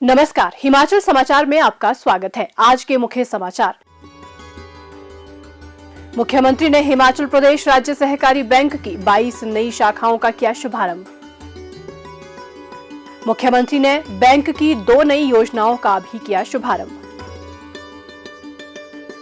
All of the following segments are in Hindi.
नमस्कार, हिमाचल समाचार में आपका स्वागत है। आज के मुख्य समाचार। मुख्यमंत्री ने हिमाचल प्रदेश राज्य सहकारी बैंक की 22 नई शाखाओं का किया शुभारंभ। मुख्यमंत्री ने बैंक की 2 नई योजनाओं का भी किया शुभारंभ।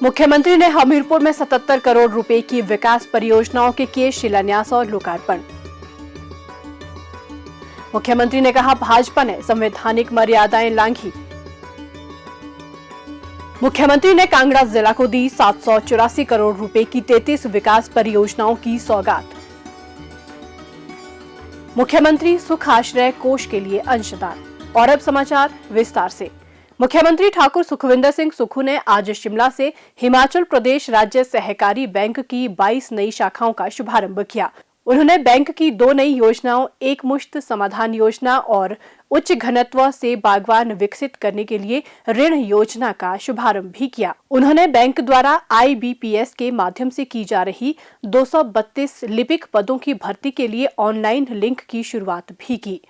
मुख्यमंत्री ने हमीरपुर में 77 करोड़ रुपए की विकास परियोजनाओं के किए शिलान्यास और लोकार्पण। मुख्यमंत्री ने कहा, भाजपा ने संवैधानिक मर्यादाएं लांघी। मुख्यमंत्री ने कांगड़ा जिला को दी 784 करोड़ रुपए की 33 विकास परियोजनाओं की सौगात। मुख्यमंत्री सुख आश्रय कोष के लिए अंशदान। और अब समाचार विस्तार से। मुख्यमंत्री ठाकुर सुखविंदर सिंह सुक्खू ने आज शिमला से हिमाचल प्रदेश राज्य सहकारी बैंक की 22 नई शाखाओं का शुभारंभ किया। उन्होंने बैंक की 2 नई योजनाओं, एक मुश्त समाधान योजना और उच्च घनत्व से बागवान विकसित करने के लिए ऋण योजना का शुभारंभ भी किया। उन्होंने बैंक द्वारा IBPS के माध्यम से की जा रही 232 लिपिक पदों की भर्ती के लिए ऑनलाइन लिंक की शुरुआत भी की।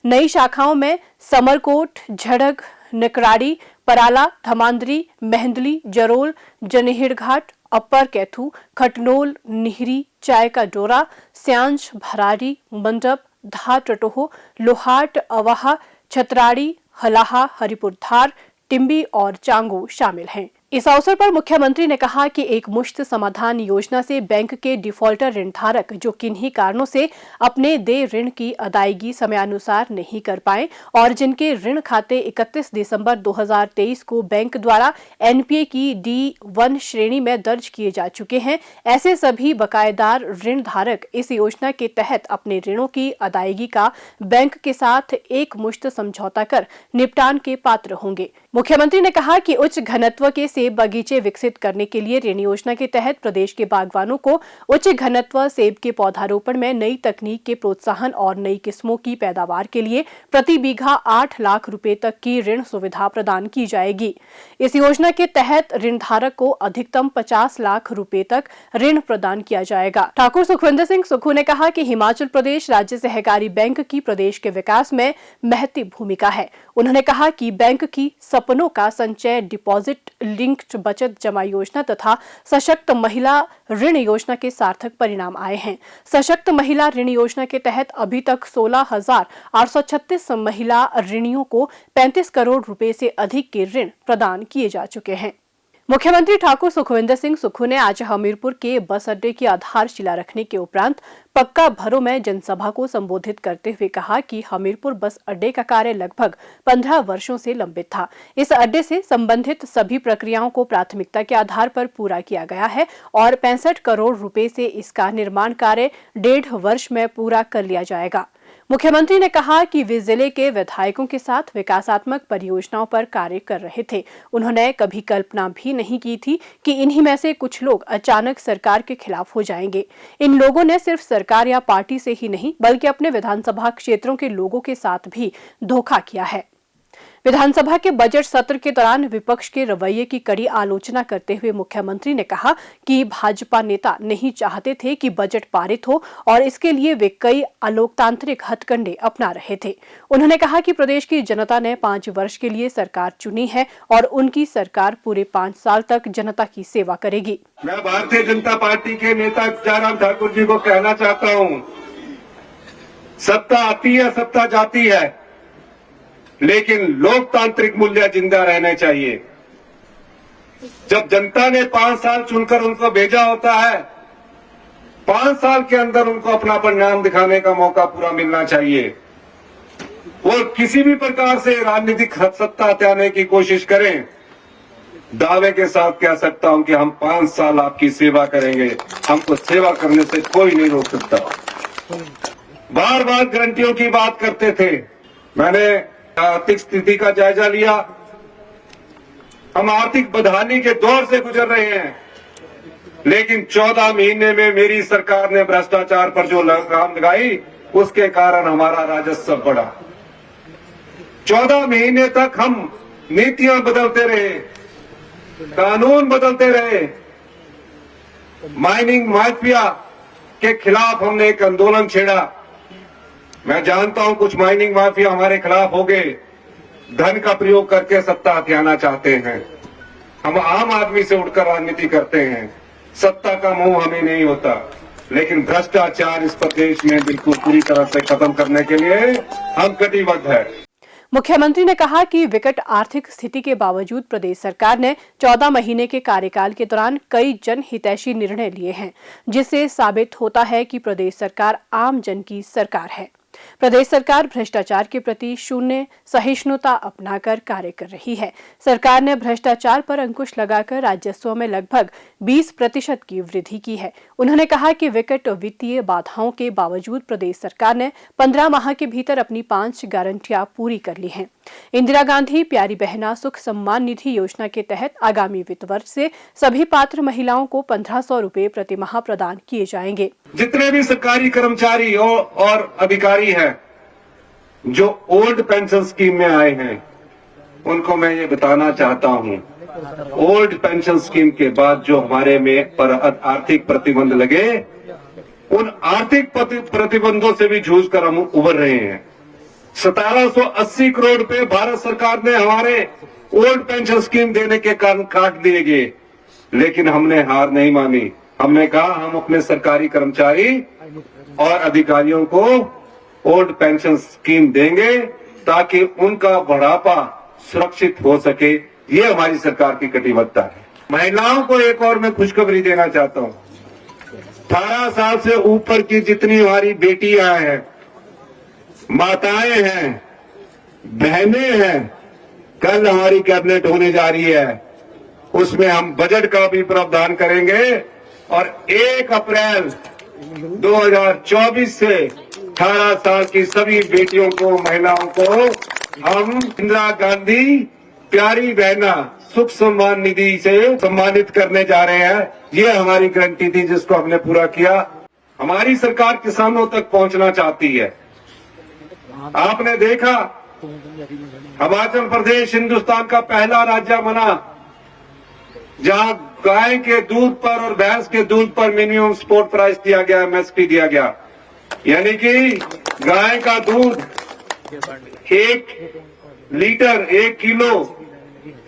नई शाखाओं में समरकोट, झड़ग, नकराड़ी, पराला, धमांदरी, मेहंदली, जरोल, जनेहिड़घाट, अपर कैथू, खटनोल, निहरी, चाय का डोरा, स्यांज, भरारी, मंडप, धा टटोह, लोहाट, अवाहा, छतराड़ी, हलाहा, हरिपुर धार, टिम्बी और चांगो शामिल हैं। इस अवसर पर मुख्यमंत्री ने कहा कि एक मुश्त समाधान योजना से बैंक के डिफॉल्टर ऋण धारक जो किन्हीं कारणों से अपने देय ऋण की अदायगी समयानुसार नहीं कर पाए और जिनके ऋण खाते 31 दिसंबर 2023 को बैंक द्वारा NPA की D1 श्रेणी में दर्ज किए जा चुके हैं, ऐसे सभी बकायेदार ऋण धारक इस योजना के तहत अपने ऋणों की अदायगी का बैंक के साथ एक मुश्त समझौता कर निपटान के पात्र होंगे। मुख्यमंत्री ने कहा कि उच्च घनत्व के सेब बगीचे विकसित करने के लिए ऋण योजना के तहत प्रदेश के बागवानों को उच्च घनत्व सेब के पौधारोपण में नई तकनीक के प्रोत्साहन और नई किस्मों की पैदावार के लिए प्रति बीघा 8 लाख रुपए तक की ऋण सुविधा प्रदान की जाएगी। इस योजना के तहत ऋण धारक को अधिकतम 50 लाख रुपए तक ऋण प्रदान किया जाएगा। ठाकुर सुखविंदर सिंह सुक्खू ने कहा कि हिमाचल प्रदेश राज्य सहकारी बैंक की प्रदेश के विकास में महत्वपूर्ण भूमिका है। उन्होंने कहा कि बैंक की सपनों का संचय डिपॉजिट लिंक्ड बचत जमा योजना तथा सशक्त महिला ऋण योजना के सार्थक परिणाम आए हैं। सशक्त महिला ऋण योजना के तहत अभी तक 16,836 महिला ऋणियों को 35 करोड़ रुपए से अधिक के ऋण प्रदान किए जा चुके हैं। मुख्यमंत्री ठाकुर सुखविंदर सिंह सुक्खू ने आज हमीरपुर के बस अड्डे की आधारशिला रखने के उपरांत पक्का भरो में जनसभा को संबोधित करते हुए कहा कि हमीरपुर बस अड्डे का कार्य लगभग 15 वर्षों से लंबित था। इस अड्डे से संबंधित सभी प्रक्रियाओं को प्राथमिकता के आधार पर पूरा किया गया है और 65 करोड़ रुपए से इसका निर्माण कार्य 1.5 वर्ष में पूरा कर लिया जाएगा। मुख्यमंत्री ने कहा कि वे जिले के विधायकों के साथ विकासात्मक परियोजनाओं पर कार्य कर रहे थे। उन्होंने कभी कल्पना भी नहीं की थी कि इन्हीं में से कुछ लोग अचानक सरकार के खिलाफ हो जाएंगे। इन लोगों ने सिर्फ सरकार या पार्टी से ही नहीं बल्कि अपने विधानसभा क्षेत्रों के लोगों के साथ भी धोखा किया है। विधानसभा के बजट सत्र के दौरान विपक्ष के रवैये की कड़ी आलोचना करते हुए मुख्यमंत्री ने कहा कि भाजपा नेता नहीं चाहते थे कि बजट पारित हो और इसके लिए वे कई अलोकतांत्रिक हथकंडे अपना रहे थे। उन्होंने कहा कि प्रदेश की जनता ने 5 वर्ष के लिए सरकार चुनी है और उनकी सरकार पूरे 5 साल तक जनता की सेवा करेगी। मैं भारतीय जनता पार्टी के नेता जयराम ठाकुर जी को कहना चाहता हूँ, सत्ता आती है, सत्ता जाती है, लेकिन लोकतांत्रिक मूल्य जिंदा रहने चाहिए। जब जनता ने 5 साल चुनकर उनको भेजा होता है, 5 साल के अंदर उनको अपना परिणाम दिखाने का मौका पूरा मिलना चाहिए। वो किसी भी प्रकार से राजनीतिक सत्ता हटाने की कोशिश करें, दावे के साथ कह सकता हूं कि हम 5 साल आपकी सेवा करेंगे। हमको सेवा करने से कोई नहीं रोक सकता। बार बार गारंटियों की बात करते थे। मैंने आर्थिक स्थिति का जायजा लिया। हम आर्थिक बदहाली के दौर से गुजर रहे हैं, लेकिन 14 महीने में मेरी सरकार ने भ्रष्टाचार पर जो लगाम लगाई, उसके कारण हमारा राजस्व बढ़ा। 14 महीने तक हम नीतियां बदलते रहे, कानून बदलते रहे। माइनिंग माफिया के खिलाफ हमने एक आंदोलन छेड़ा। मैं जानता हूं कुछ माइनिंग माफिया हमारे खिलाफ हो गए, धन का प्रयोग करके सत्ता हथियाना चाहते हैं। हम आम आदमी से उठकर राजनीति करते हैं। सत्ता का मोह हमें नहीं होता, लेकिन भ्रष्टाचार इस प्रदेश में बिल्कुल पूरी तरह से खत्म करने के लिए हम कटिबद्ध हैं। मुख्यमंत्री ने कहा कि विकट आर्थिक स्थिति के बावजूद प्रदेश सरकार ने 14 महीने के कार्यकाल के दौरान कई जनहितैषी निर्णय लिए हैं, जिससे साबित होता है कि प्रदेश सरकार आम जन की सरकार है। प्रदेश सरकार भ्रष्टाचार के प्रति शून्य सहिष्णुता अपनाकर कार्य कर रही है। सरकार ने भ्रष्टाचार पर अंकुश लगाकर राजस्व में लगभग 20% की वृद्धि की है। उन्होंने कहा कि विकट वित्तीय बाधाओं के बावजूद प्रदेश सरकार ने 15 माह के भीतर अपनी 5 गारंटियां पूरी कर ली हैं। इंदिरा गांधी प्यारी बहना सुख सम्मान निधि योजना के तहत आगामी वित्त वर्ष से सभी पात्र महिलाओं को 1500 रुपए प्रति माह प्रदान किए जाएंगे। जितने भी सरकारी कर्मचारी और अधिकारी हैं जो ओल्ड पेंशन स्कीम में आए हैं, उनको मैं ये बताना चाहता हूं, ओल्ड पेंशन स्कीम के बाद जो हमारे में पर आर्थिक प्रतिबंध लगे, उन आर्थिक प्रतिबंधों से भी जूझकर हम उबर रहे हैं। 1780 करोड़ रुपए भारत सरकार ने हमारे ओल्ड पेंशन स्कीम देने के कारण काट दिए गए, लेकिन हमने हार नहीं मानी। हमने कहा हम अपने सरकारी कर्मचारी और अधिकारियों को ओल्ड पेंशन स्कीम देंगे ताकि उनका बुढ़ापा सुरक्षित हो सके। ये हमारी सरकार की कटिबद्धता है। महिलाओं को एक और मैं खुशखबरी देना चाहता हूं। 18 साल से ऊपर की जितनी हमारी बेटियां हैं, माताएं हैं, बहनें हैं, कल हमारी कैबिनेट होने जा रही है, उसमें हम बजट का भी प्रावधान करेंगे और 1 अप्रैल 2024 से 18 साल की सभी बेटियों को, महिलाओं को हम इंदिरा गांधी प्यारी बहना सुख सम्मान निधि से सम्मानित करने जा रहे हैं। ये हमारी गारंटी थी जिसको हमने पूरा किया। हमारी सरकार किसानों तक पहुंचना चाहती है। आपने देखा हिमाचल प्रदेश हिंदुस्तान का पहला राज्य बना जहां गाय के दूध पर और भैंस के दूध पर मिनिमम सपोर्ट प्राइस दिया गया, एमएसपी दिया गया, यानी कि गाय का दूध 1 लीटर 1 किलो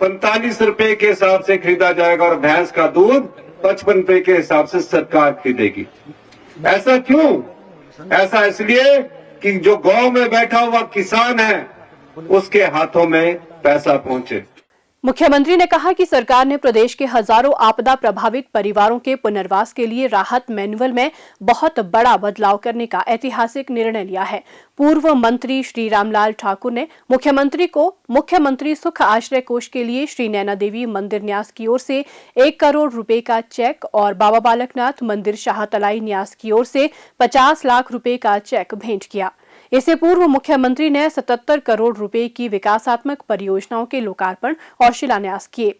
45 रुपए के हिसाब से खरीदा जाएगा और भैंस का दूध 55 रुपए के हिसाब से सरकार खरीदेगी। ऐसा क्यों? ऐसा इसलिए कि जो गांव में बैठा हुआ किसान है उसके हाथों में पैसा पहुंचे। मुख्यमंत्री ने कहा कि सरकार ने प्रदेश के हजारों आपदा प्रभावित परिवारों के पुनर्वास के लिए राहत मैनुअल में बहुत बड़ा बदलाव करने का ऐतिहासिक निर्णय लिया है। पूर्व मंत्री श्री रामलाल ठाकुर ने मुख्यमंत्री को मुख्यमंत्री सुख आश्रय कोष के लिए श्री नैना देवी मंदिर न्यास की ओर से 1 करोड़ रुपए का चेक और बाबा बालकनाथ मंदिर शाहतलाई न्यास की ओर से 50 लाख रुपए का चेक भेंट किया। इससे पूर्व मुख्यमंत्री ने 77 करोड़ रुपए की विकासात्मक परियोजनाओं के लोकार्पण और शिलान्यास किए।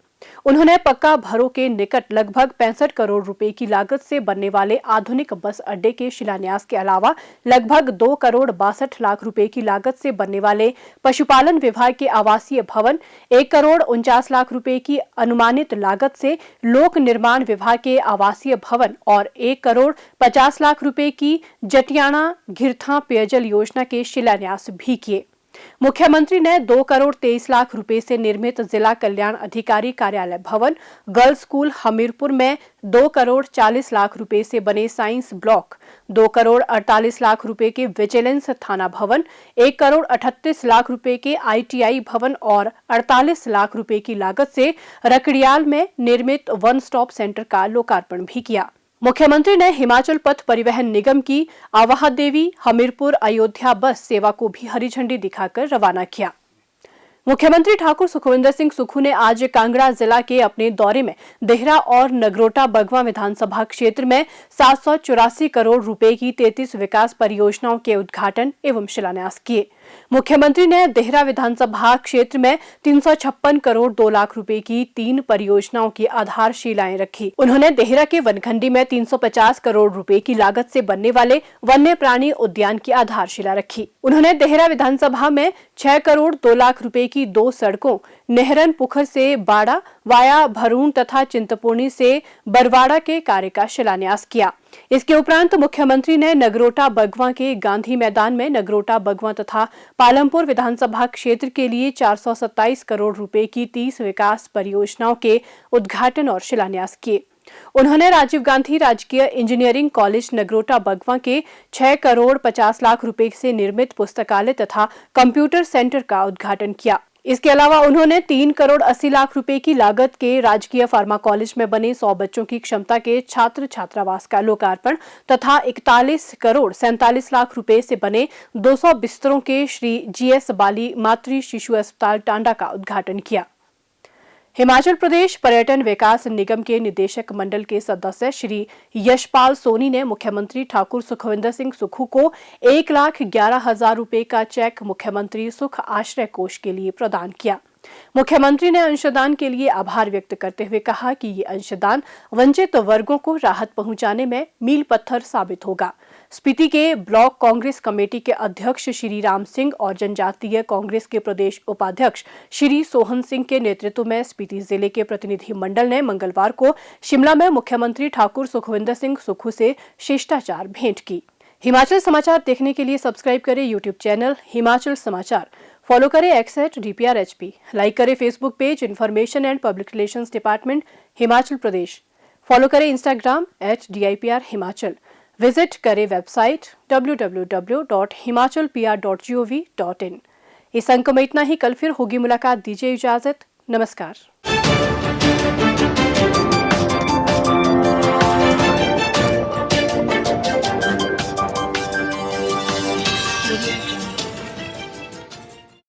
उन्होंने पक्का भरो के निकट लगभग 65 करोड़ रुपए की लागत से बनने वाले आधुनिक बस अड्डे के शिलान्यास के अलावा लगभग 2 करोड़ 62 लाख रुपए की लागत से बनने वाले पशुपालन विभाग के आवासीय भवन, 1 करोड़ 49 लाख रुपए की अनुमानित लागत से लोक निर्माण विभाग के आवासीय भवन और 1 करोड़ 50 लाख रुपए की जटियाणा घिरथा पेयजल योजना के शिलान्यास भी किए। मुख्यमंत्री ने 2 करोड़ 23 लाख रुपए से निर्मित जिला कल्याण अधिकारी कार्यालय भवन, गर्ल्स स्कूल हमीरपुर में 2 करोड़ 40 लाख रुपए से बने साइंस ब्लॉक, 2 करोड़ 48 लाख रुपए के विजिलेंस थाना भवन, 1 करोड़ 38 लाख रुपए के ITI भवन और 48 लाख रुपए की लागत से रकड़ियाल में निर्मित वन स्टॉप सेंटर का लोकार्पण भी किया। मुख्यमंत्री ने हिमाचल पथ परिवहन निगम की आवाह देवी हमीरपुर अयोध्या बस सेवा को भी हरी झंडी दिखाकर रवाना किया। मुख्यमंत्री ठाकुर सुखविंदर सिंह सुक्खू ने आज कांगड़ा जिला के अपने दौरे में देहरा और नगरोटा बगवा विधानसभा क्षेत्र में 784 करोड़ रुपए की 33 विकास परियोजनाओं के उद्घाटन एवं शिलान्यास किए। मुख्यमंत्री ने देहरा विधानसभा क्षेत्र में 356 करोड़ 2 लाख रुपए की 3 परियोजनाओं की आधारशिलाएं रखी। उन्होंने देहरा के वनखंडी में 350 करोड़ रुपए की लागत से बनने वाले वन्य प्राणी उद्यान की आधारशिला रखी। उन्होंने देहरा विधानसभा में 6 करोड़ 2 लाख रुपए की 2 सड़कों नेहरन पुखर से बाड़ा वाया भरून तथा चिंतपूर्णी से बरवाड़ा के कार्य का शिलान्यास किया। इसके उपरांत मुख्यमंत्री ने नगरोटा बगवां के गांधी मैदान में नगरोटा बगवां तथा पालमपुर विधानसभा क्षेत्र के लिए 427 करोड़ रुपए की 30 विकास परियोजनाओं के उद्घाटन और शिलान्यास किए। उन्होंने राजीव गांधी राजकीय इंजीनियरिंग कॉलेज नगरोटा बगवां के 6 करोड़ 50 लाख रुपए से निर्मित पुस्तकालय तथा कंप्यूटर सेंटर का उद्घाटन किया। इसके अलावा उन्होंने 3 करोड़ 80 लाख रुपए की लागत के राजकीय फार्मा कॉलेज में बने 100 बच्चों की क्षमता के छात्र छात्रावास का लोकार्पण तथा 41 करोड़ 47 लाख रुपए से बने 200 बिस्तरों के श्री GS बाली मातृ शिशु अस्पताल टांडा का उद्घाटन किया। हिमाचल प्रदेश पर्यटन विकास निगम के निदेशक मंडल के सदस्य श्री यशपाल सोनी ने मुख्यमंत्री ठाकुर सुखविंदर सिंह सुक्खू को 1,11,000 रुपए का चेक मुख्यमंत्री सुख आश्रय कोष के लिए प्रदान किया। मुख्यमंत्री ने अंशदान के लिए आभार व्यक्त करते हुए कहा कि ये अंशदान वंचित वर्गों को राहत पहुंचाने में मील पत्थर साबित होगा। स्पीति के ब्लॉक कांग्रेस कमेटी के अध्यक्ष श्री राम सिंह और जनजातीय कांग्रेस के प्रदेश उपाध्यक्ष श्री सोहन सिंह के नेतृत्व में स्पीति जिले के प्रतिनिधि मंडल ने मंगलवार को शिमला में मुख्यमंत्री ठाकुर सुखविंदर सिंह सुक्खू से शिष्टाचार भेंट की। हिमाचल समाचार देखने के लिए सब्सक्राइब करें यूट्यूब चैनल हिमाचल समाचार, फॉलो करें @DPRHP, लाइक करें Facebook page information and public relations department Himachal Pradesh, follow करें इंस्टाग्राम @DIPR हिमाचल, विजिट करें वेबसाइट www.himachalpr.gov.in। इस अंक में इतना ही। कल फिर होगी मुलाकात। दीजिए इजाजत। नमस्कार।